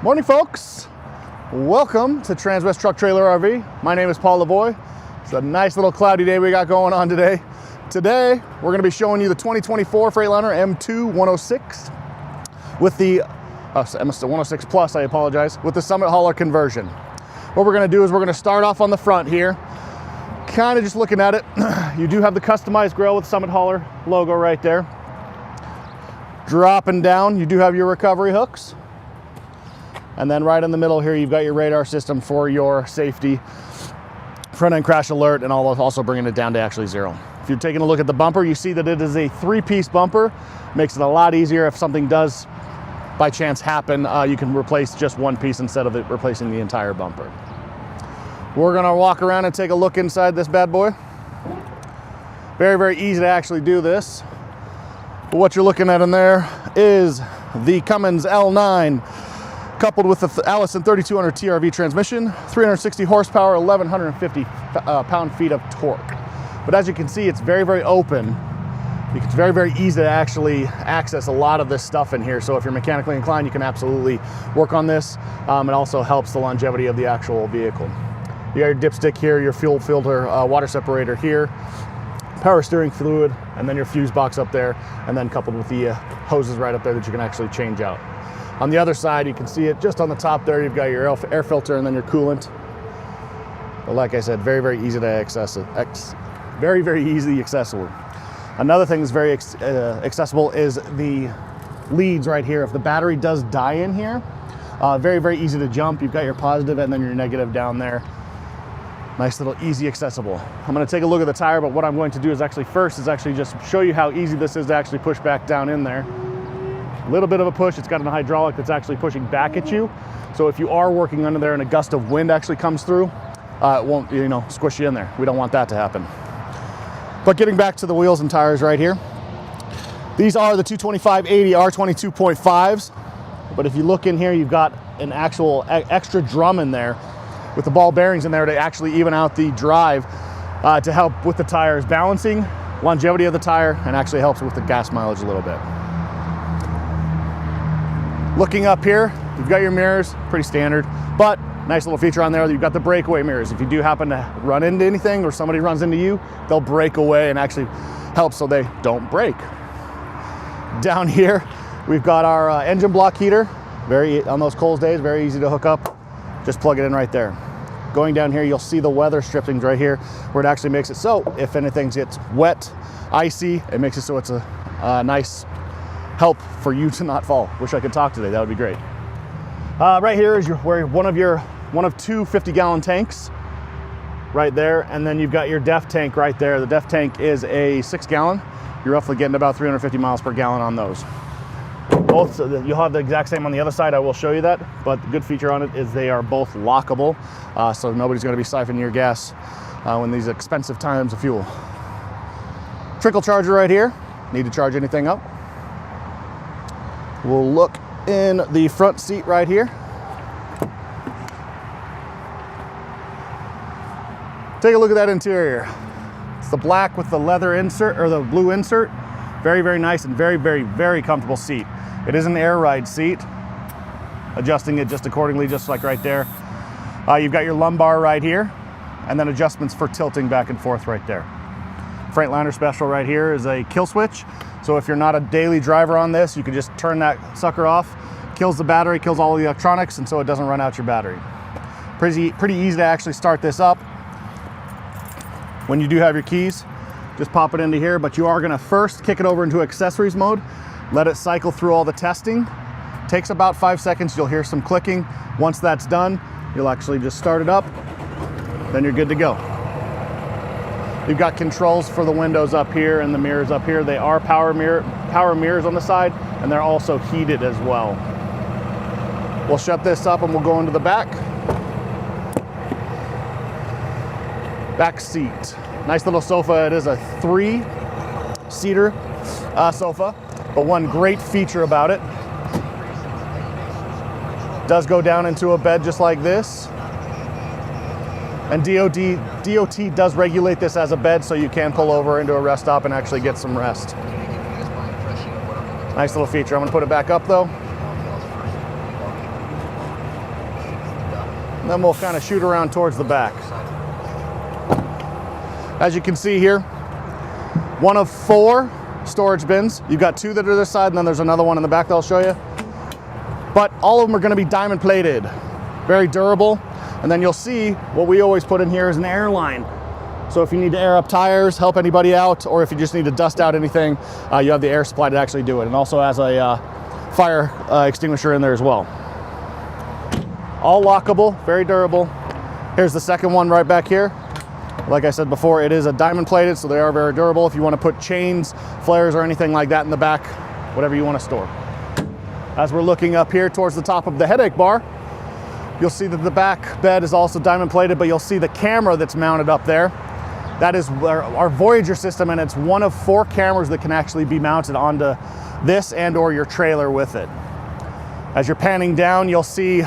Morning, folks. Welcome to Transwest Truck Trailer RV. My name is Paul Lavoie. It's a nice little cloudy day we got going on today. Today, we're going to be showing you the 2024 Freightliner M2 106 with the 106 Plus, I apologize, with the Summit hauler conversion. What we're going to do is we're going to start off on the front here, kind of just looking at it. You do have the customized grille with Summit hauler logo right there. Dropping down, you do have your recovery hooks. And then right in the middle here, you've got your radar system for your safety, front end crash alert, and also bringing it down to actually 0. If you're taking a look at the bumper, you see that it is a 3-piece bumper. Makes it a lot easier if something does by chance happen. You can replace just one piece instead of it replacing the entire bumper. We're gonna walk around and take a look inside this bad boy. Very, very easy to actually do this. But what you're looking at in there is the Cummins L9 coupled with the Allison 3200 TRV transmission, 360 horsepower, 1,150 pound-feet of torque. But as you can see, it's very, very open. It's very, very easy to actually access a lot of this stuff in here. So if you're mechanically inclined, you can absolutely work on this. It also helps the longevity of the actual vehicle. You got your dipstick here, your fuel filter, water separator here, power steering fluid, and then your fuse box up there, and then coupled with the hoses right up there that you can actually change out. On the other side, you can see it just on the top there, you've got your air filter and then your coolant. But like I said, very, very easy to access it. Very, very easily accessible. Another thing that's very accessible is the leads right here. If the battery does die in here, very, very easy to jump. You've got your positive and then your negative down there. Nice little easy accessible. I'm gonna take a look at the tire, but what I'm going to do is actually just show you how easy this is to actually push back down in there. A little bit of a push. It's got a hydraulic that's actually pushing back at you. So if you are working under there and a gust of wind actually comes through, it won't, squish you in there. We don't want that to happen. But getting back to the wheels and tires right here, these are the 225/80 R22.5s. But if you look in here, you've got an actual extra drum in there with the ball bearings in there to actually even out the drive to help with the tires balancing, longevity of the tire, and actually helps with the gas mileage a little bit. Looking up here, you've got your mirrors, pretty standard, but nice little feature on there. You've got the breakaway mirrors. If you do happen to run into anything or somebody runs into you, they'll break away and actually help so they don't break. Down here, we've got our engine block heater. On those cold days, very easy to hook up. Just plug it in right there. Going down here, you'll see the weather strippings right here, where it actually makes it so if anything gets wet, icy, it makes it so it's a nice help for you to not fall. Wish I could talk today, that would be great. Right here is one of two 50-gallon tanks right there, and then you've got your DEF tank right there. The DEF tank is a 6-gallon. You're roughly getting about 350 miles per gallon on those. Both, you'll have the exact same on the other side, I will show you that, but the good feature on it is they are both lockable, so nobody's gonna be siphoning your gas when these expensive times of fuel. Trickle charger right here, need to charge anything up. We'll look in the front seat right here. Take a look at that interior. It's the black with the leather insert, or the blue insert. Very, very nice and very, very, very comfortable seat. It is an air ride seat. Adjusting it just accordingly, just like right there. You've got your lumbar right here, and then adjustments for tilting back and forth right there. Freightliner special right here is a kill switch. So if you're not a daily driver on this, you can just turn that sucker off, kills the battery, kills all the electronics, and so it doesn't run out your battery. Pretty easy to actually start this up. When you do have your keys, just pop it into here, but you are gonna first kick it over into accessories mode, let it cycle through all the testing. Takes about 5 seconds, you'll hear some clicking. Once that's done, you'll actually just start it up, then you're good to go. You've got controls for the windows up here and the mirrors up here. They are power mirrors on the side, and they're also heated as well. We'll shut this up and we'll go into the back. Back seat. Nice little sofa. It is a 3-seater sofa, but one great feature about it, does go down into a bed just like this. And DOT does regulate this as a bed, so you can pull over into a rest stop and actually get some rest. Nice little feature. I'm gonna put it back up though. And then we'll kind of shoot around towards the back. As you can see here, one of 4 storage bins. You've got 2 that are this side, and then there's another one in the back that I'll show you. But all of them are going to be Dimond plated, very durable. And then you'll see what we always put in here is an air line. So if you need to air up tires, help anybody out, or if you just need to dust out anything, you have the air supply to actually do it. And also has a fire extinguisher in there as well. All lockable, very durable. Here's the second one right back here. Like I said before, it is a Dimond plated, so they are very durable. If you want to put chains, flares, or anything like that in the back, whatever you want to store. As we're looking up here towards the top of the headache bar, you'll see that the back bed is also Dimond plated, but you'll see the camera that's mounted up there. That is our Voyager system, and it's one of 4 cameras that can actually be mounted onto this and or your trailer with it. As you're panning down, you'll see,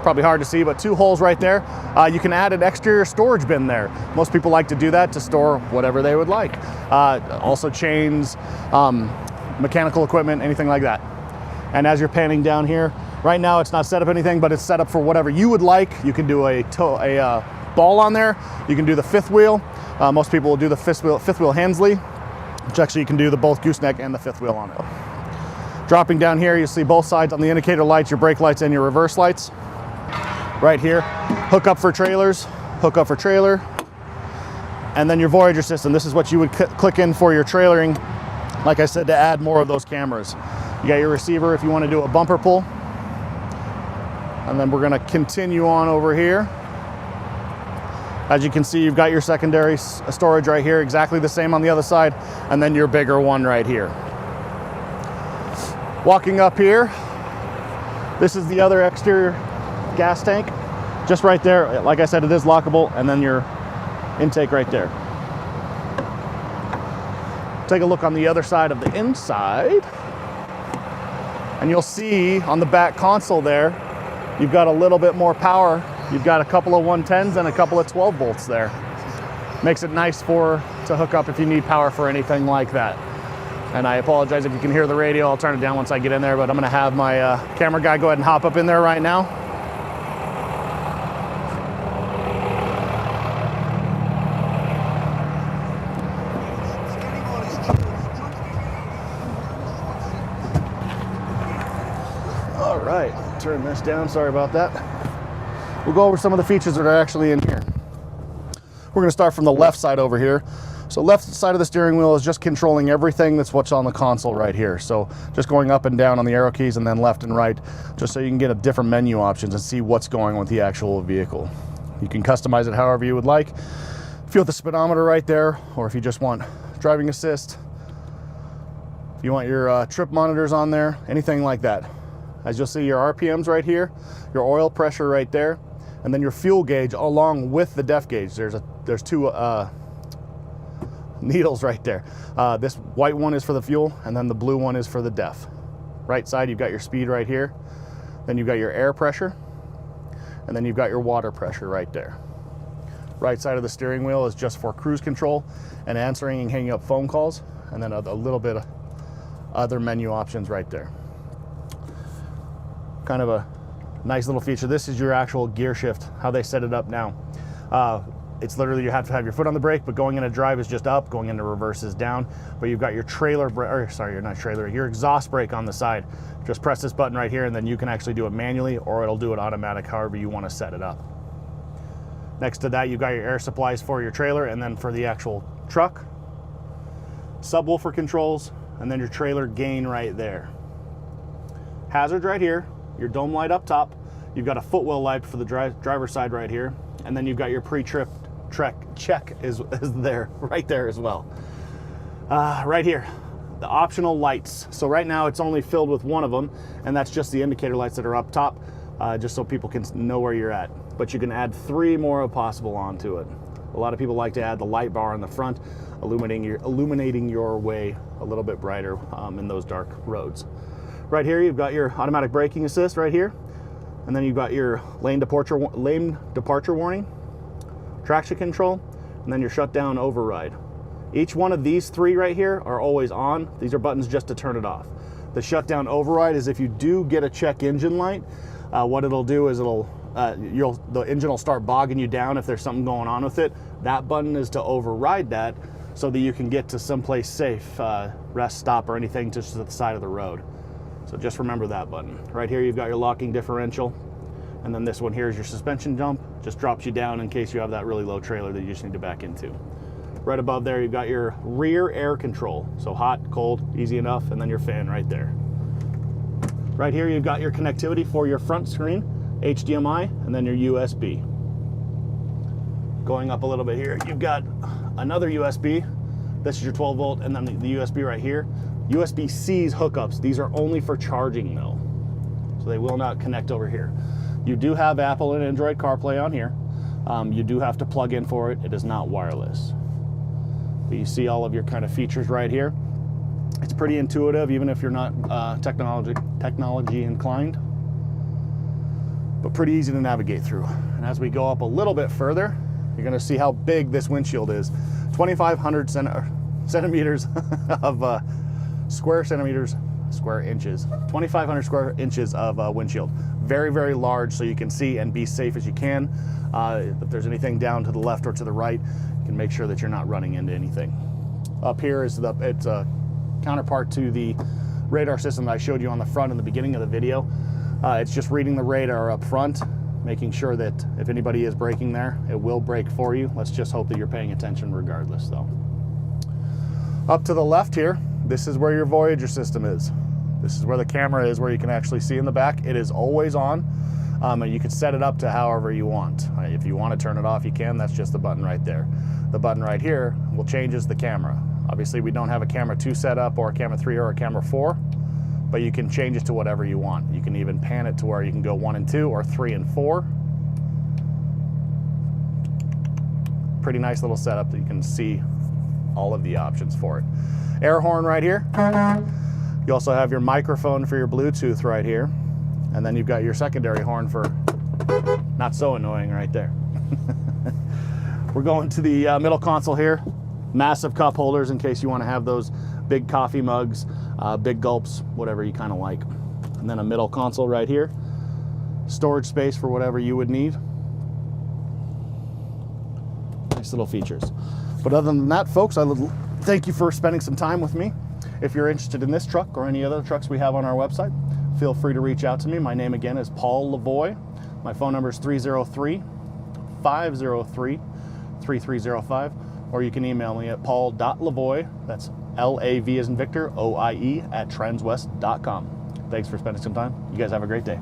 probably hard to see, but 2 holes right there. You can add an exterior storage bin there. Most people like to do that to store whatever they would like. Also chains, mechanical equipment, anything like that. And as you're panning down here, right now it's not set up anything, but it's set up for whatever you would like. You can do a ball on there. You can do the 5th wheel. Most people will do the 5th wheel Hensley, which actually you can do the both gooseneck and the 5th wheel on it. Dropping down here, you'll see both sides on the indicator lights, your brake lights and your reverse lights. Right here, hook up for trailers, hook up for trailer, and then your Voyager system. This is what you would click in for your trailering, like I said, to add more of those cameras. You got your receiver if you want to do a bumper pull. And then we're going to continue on over here. As you can see, you've got your secondary storage right here, exactly the same on the other side, and then your bigger one right here. Walking up here, this is the other exterior gas tank, just right there. Like I said, it is lockable, and then your intake right there. Take a look on the other side of the inside, and you'll see on the back console there, you've got a little bit more power. You've got a couple of 110s and a couple of 12 volts there. Makes it nice to hook up if you need power for anything like that. And I apologize if you can hear the radio. I'll turn it down once I get in there, but I'm gonna have my camera guy go ahead and hop up in there right now. All right, turn this down, sorry about that. We'll go over some of the features that are actually in here. We're gonna start from the left side over here. So left side of the steering wheel is just controlling everything that's what's on the console right here. So just going up and down on the arrow keys and then left and right, just so you can get a different menu options and see what's going on with the actual vehicle. You can customize it however you would like. If you want the speedometer right there, or if you just want driving assist, if you want your trip monitors on there, anything like that. As you'll see, your RPMs right here, your oil pressure right there, and then your fuel gauge along with the depth gauge. There's 2 needles right there. This white one is for the fuel, and then the blue one is for the depth. Right side, you've got your speed right here. Then you've got your air pressure, and then you've got your water pressure right there. Right side of the steering wheel is just for cruise control and answering and hanging up phone calls, and then a little bit of other menu options right there. Kind of a nice little feature. This is your actual gear shift, how they set it up now. It's literally, you have to have your foot on the brake, but going into drive is just up, going into reverse is down. But you've got your your exhaust brake on the side. Just press this button right here, and then you can actually do it manually, or it'll do it automatic, however you want to set it up. Next to that, you've got your air supplies for your trailer, and then for the actual truck, subwoofer controls, and then your trailer gain right there. Hazards right here, your dome light up top. You've got a footwell light for the driver's side right here, and then you've got your pre-trip check is there, right there as well. Right here, the optional lights. So right now it's only filled with one of them, and that's just the indicator lights that are up top, just so people can know where you're at. But you can add 3 more if possible onto it. A lot of people like to add the light bar in the front, illuminating your way a little bit brighter in those dark roads. Right here, you've got your automatic braking assist right here, and then you've got your lane departure warning, traction control, and then your shutdown override. Each one of these 3 right here are always on. These are buttons just to turn it off. The shutdown override is if you do get a check engine light, what it'll do is it'll the engine will start bogging you down if there's something going on with it. That button is to override that so that you can get to someplace safe, rest stop or anything just to the side of the road. So just remember that button. Right here you've got your locking differential, and then this one here is your suspension jump. Just drops you down in case you have that really low trailer that you just need to back into. Right above there you've got your rear air control. So hot, cold, easy enough, and then your fan right there. Right here you've got your connectivity for your front screen, HDMI, and then your USB. Going up a little bit here, you've got another USB. This is your 12 volt, and then the USB right here. USB-C's hookups. These are only for charging though, so they will not connect over here. You do have Apple and Android CarPlay on here. You do have to plug in for it. It is not wireless. But you see all of your kind of features right here. It's pretty intuitive, even if you're not technology inclined, but pretty easy to navigate through. And as we go up a little bit further, you're going to see how big this windshield is. 2,500 centimeters of square inches, 2,500 square inches of windshield. Very, very large, so you can see and be safe as you can. If there's anything down to the left or to the right, you can make sure that you're not running into anything. Up here is it's a counterpart to the radar system that I showed you on the front in the beginning of the video. It's just reading the radar up front, making sure that if anybody is braking there, it will brake for you. Let's just hope that you're paying attention regardless though. Up to the left here, this is where your Voyager system is. This is where the camera is, where you can actually see in the back. It is always on, and you can set it up to however you want. If you want to turn it off, you can. That's just the button right there. The button right here will changes the camera. Obviously, we don't have a camera 2 set up, or a camera 3 or a camera 4, but you can change it to whatever you want. You can even pan it to where you can go 1 and 2 or 3 and 4. Pretty nice little setup that you can see all of the options for it. Air horn right here. You also have your microphone for your Bluetooth right here. And then you've got your secondary horn for not so annoying right there. We're going to the middle console here. Massive cup holders in case you want to have those big coffee mugs, big gulps, whatever you kind of like. And then a middle console right here. Storage space for whatever you would need. Nice little features. But other than that, folks, I thank you for spending some time with me. If you're interested in this truck or any other trucks we have on our website, feel free to reach out to me. My name again is Paul Lavoie. My phone number is 303-503-3305, or you can email me at paul.lavoie, that's L-A-V as in Victor, O-I-E, @transwest.com. Thanks for spending some time. You guys have a great day.